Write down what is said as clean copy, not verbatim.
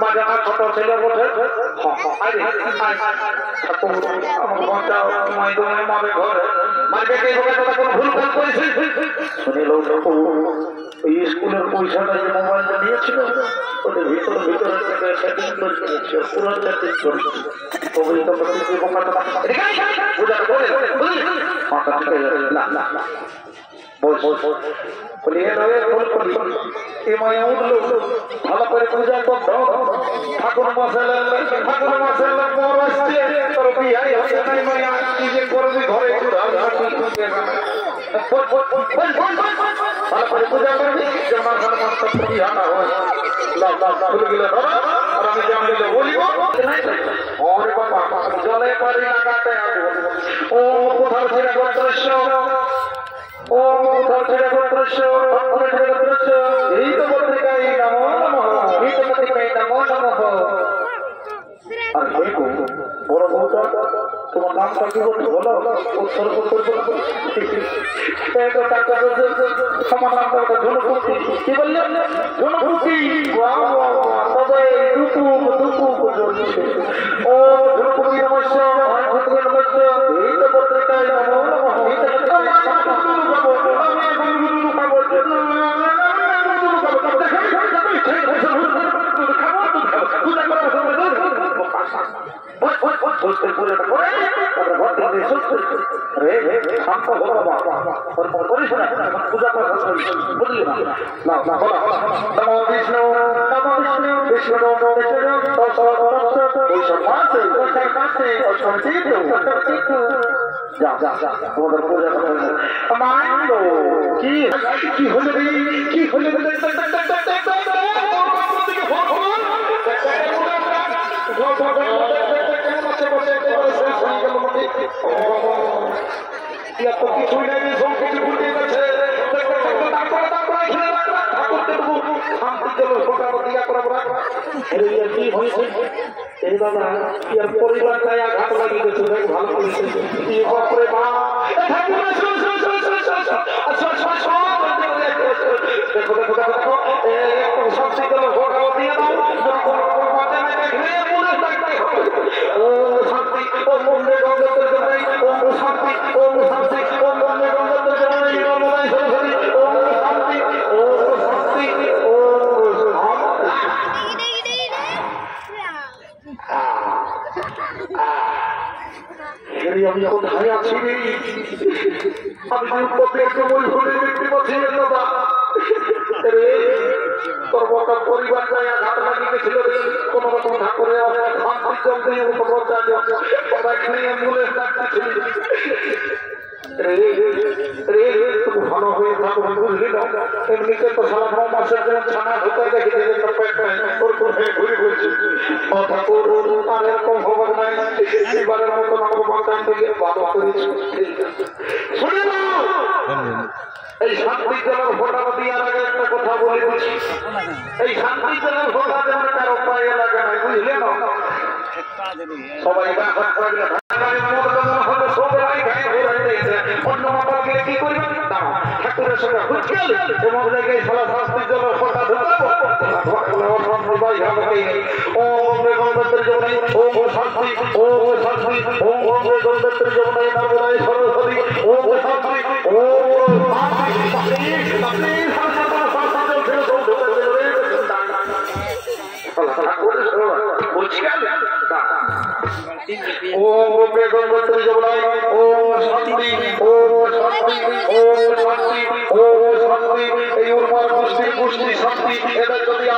বাজানা ছোট ছেলে বটে স্কুলের পয়সাটা যে মোবাইলটা নিয়েছিল ওদের ভিতরে ভিতরে থেকে সেটিং করে নিয়েছে পুরো সেটিং করেছে ভালো করে পূজা করত ঠাকুর মাসে পর আসছে তোর বিহাই হয়ে নাই মায়া নিজে করবি ঘরে ভালো করে পূজা করবি আমার ঘর মাস্টার বিহা না হয় খুলে গেলে আর আমি জান দিলে বলিব ওরে বাবা জলে পারি লাগাতে ও কোথাও ছেড়ে গোত্রস্য ও কোথাও ছেড়ে গোত্রস্য এই তো পত্রিকায় নমো নমঃ এই তো পত্রিকায় নমো নমঃ আর বড় বউটা তোমার নামটা কি বলছো বলো উৎসর্গ করবো আমার নামটা ধনুপুতি কি বললেন ধনুপুতি তবে ও ধনুপুতি নমস্য নমস্য এই তো পত্রিকায় নমো নমঃ কি হলে কিছুই নাই সব কিছু ভুলে গেছে এই বাবা ইয়ার পরিবারটা ঘাট লাগিয়ে গেছে ভালো করেছে সব শিখে দিয়ে দাও ও শান্তি ও মন্দির গঙ্গতের জন্য ও শান্তি ও শান্তি ও মন্দির গঙ্গতের জন্য ও শান্তি ও শান্তি ও আমি যখন ধারে আছি আমি দেখতে পাচ্ছি তোর বড় পরিবার ঘাট লাগিয়ে গেছিল কোন রকম ঠাকুরে অ্যাম্বুলেন্স ডাকতেছিল ভালো হয়ে থাকবে বুঝলি না এমনিতে তো সারা 9 মাসের জন্য ছানা ঢুকে দেখি ঘুরে ঘুরছে ঠাকুর আর এরকম খবর নাই এবারের মতন আমাকে বাঁচান থেকে ভালো করেছি শুনে না এই শান্তি জলের ফোটা দেওয়ার আগে একটা কথা বলে দিচ্ছি এই শান্তি জলের ফোটা দেওয়ার তার উপায় লাগে নাই বুঝলে না সবাই অন্য মাপা গেলে কি করবেন ঠাকুরের সঙ্গে এমন জায়গায় সারা শান্তি জলের ফোটা ঢুকাবো ও গঙ্গোত্রী যমুনাই ও শান্তি ও শান্তি ও গঙ্গোত্রী যমুনাই নর্মদাই সরস্বতী ও শান্তি ও ও গঙ্গোত্রী যমুনাই ও শান্তি ও শান্তি